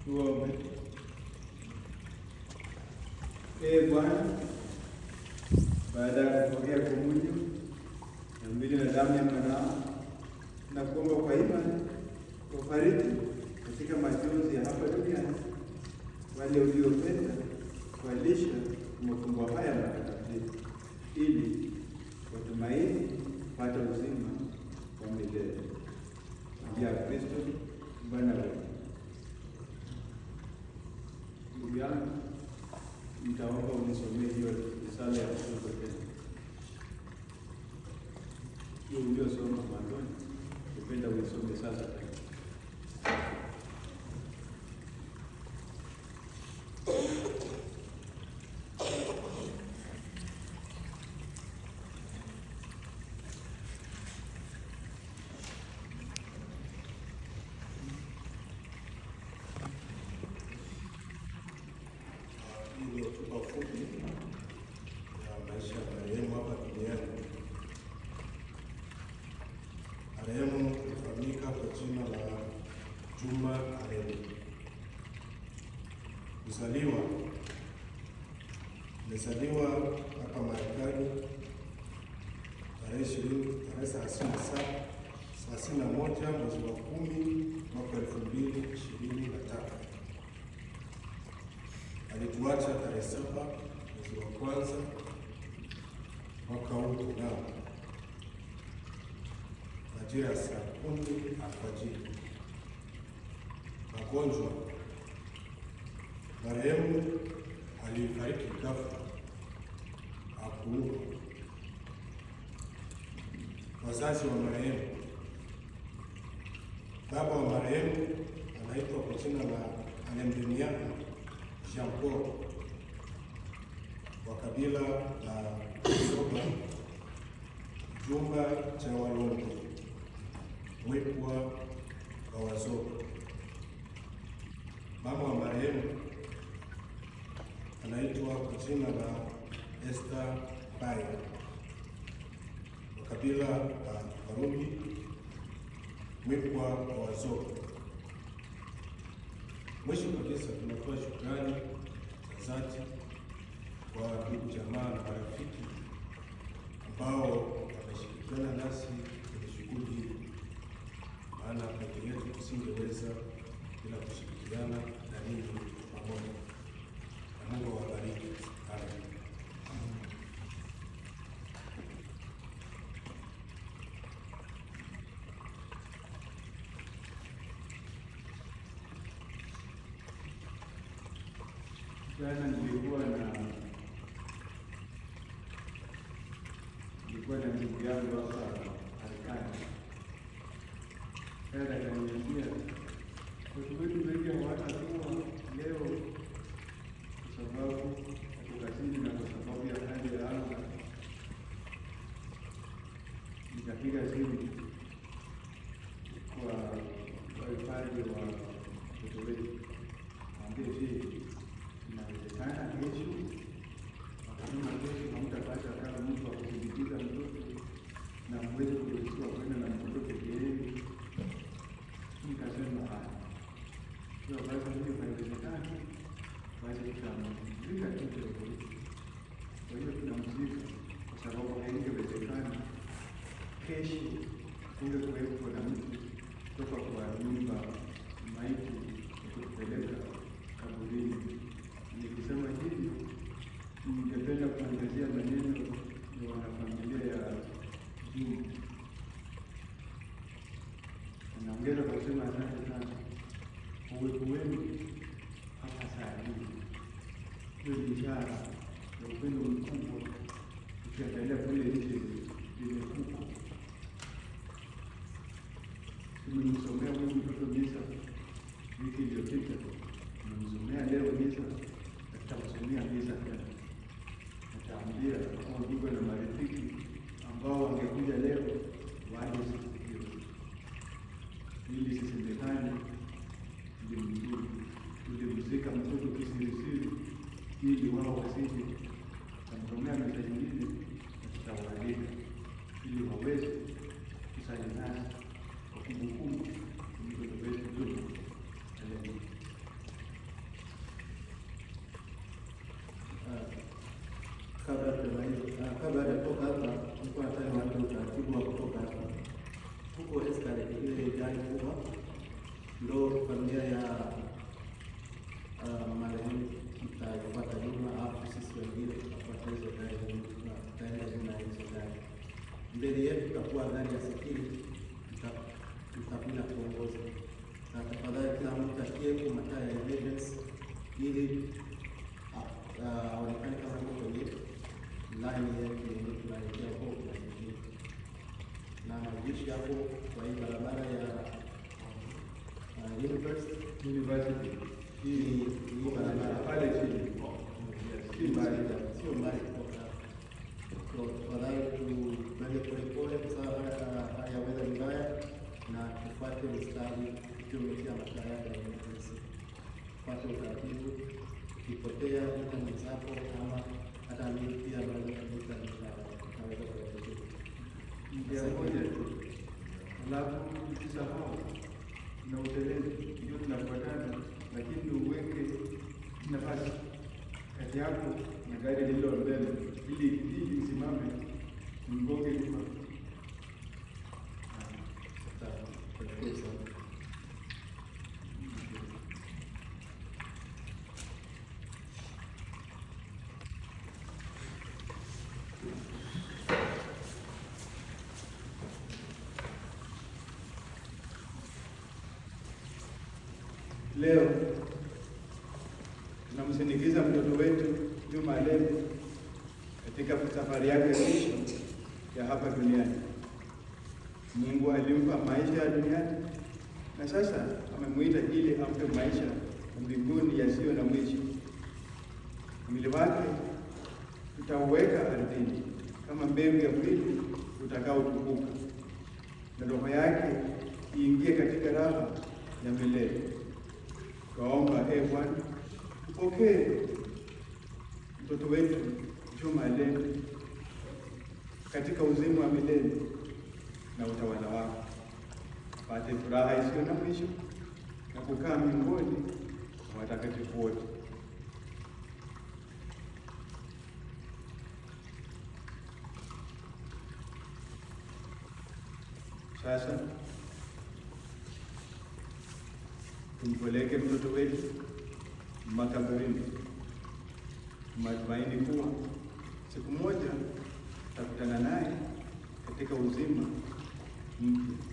Tuombe. Bwana, baada ya kupokea komunyo na mwili na damu ya mwanao, na kuomba kwa imani wafariki katika majonzi ya hapa duniani wale uliopenda kuwalisha mafumbo haya matakatifu, ili watumaini kupata uzima wa milele kupitia Kristo Bwana wetu. Ndugu yangu, nitaomba unisomee hiyo risala ya Mtume tena. Hiyo uliosoma mwanzoni, napenda uisome sasa tena. Marehemu alifahamika kwa jina la Juma Aremi. Alizaliwa hapa Marekani tarehe 31 mwezi wa 10 mwaka 2023. Alituacha tarehe 7 mwezi wa kwanza mwaka huu tunao majira ya saa 10 alfajiri. Magonjwa. Marehemu alifariki ghafla, hakuugua. Wazazi wa marehemu. Baba wa marehemu anaitwa kwa jina la Alemdeniana Jean Paul wa kabila la Soba, jumba cha Walongo, Mwepwa wa Wazoga. Mama wa marehemu anaitwa kwa jina la Esther Bayo wa kabila la Warumbi, Mwepwa wa Wazoga. Mwisho kabisa, tunatoa shukrani za dhati kwa ndugu, jamaa na marafiki ambao wameshirikiana nasi kwenye shughuli hii, maana peke yetu tusingeweza bila kushirikiana na ninyi pamoja. Na Mungu awabariki. Amen. Jana nilikuwa na ndugu yangu hapa Marekani. Dada akaniambia watu wetu wengi hawatakuwa leo kwa sababu wako kazini na kwa sababu ya hali ya anga. Nikapiga simu kwa wahifadhi wa watoto wetu, mwambie je, inawezekana kesho? Wakasema kesho hamtapata kama mtu wa kusindikiza mtoto na mwezi kuruhusiwa kwenda na mtoto peke yenu. Nikasema haya, sio basi, hiyo haiwezekani, basi tutamzika kesho. Kwa hiyo tunamzika kwa sababu haingewezekana kesho kungekuwepo na mtu kutoka kwa nyumba maiti kutupeleka kaburini. Nikisema hivyo, ningependa kuangazia maneno ya wanafamilia ya Juma. Naongeza kwa kusema asante sana kwa uwepo wenu hapa saa hii. Hiyo ni ishara ya upendo mkubwa, ukiangalia kule nje limekuwa. Tumemsomea huyu mtoto misa wiki iliyopita, tumemsomea leo misa, na tutamsomea misa tena. Nitaambia kwa ndugu na marafiki ambao wangekuja leo waje siku hiyo, ili sisemekane tulimzika mtoto kisirisiri, ili wao wasije. Tutamsomea misa nyingine na tutawaalika ili waweze kusali nasi kwa kumbukumbu mtoto wetu Juma. ndo familia ya marehemu tutaipata nyuma, alafu sisi wengine tutafuata hizo gari, tutaenda nyuma ya hizo gari. Mbele yetu tutakuwa gari ya security, tutakuja kuongoza. Na tafadhali kila mtu akiwepo mataa ya evidence ili aonekane kama yuko kwenye line yetu yenye tunaelekea huko kwa security. Na majeshi hapo kwa hii barabara ya University hii barabara pale chini, sio mbali kutoka. Tafadhali tuende polepole kwa sababu hali ya weather ni mbaya, na tufuate mstari tukiwa mataa yake ya emergency. Tufuate utaratibu, ukipotea hata mwenzako ama hata mimi pia naweza kabisa nikaweza kuelekea njia moja tu, alafu usisahau na utelezi ndio tunafuatana, lakini uweke nafasi kati yako na gari lililo mbele ili isimame mgonge nyuma. Leo tunamsindikiza mtoto wetu Juma Lembo katika safari yake mwisho ya hapa duniani. Mungu alimpa maisha ya duniani na sasa amemuita ili ampe maisha mbinguni yasiyo na mwisho. Mwili wake tutauweka ardhini kama mbegu ya mwili utakaotukuka, na roho yake iingie katika raha ya milele. Twaomba Bwana, tupokee mtoto wetu Juma Lembo katika uzima wa milele na utawala wako, apate furaha isiyo na mwisho na kukaa miongoni mwa watakatifu wote. Sasa tumpeleke mtoto wetu makaburini, matumaini kuwa siku moja tutakutana naye katika uzima mpya.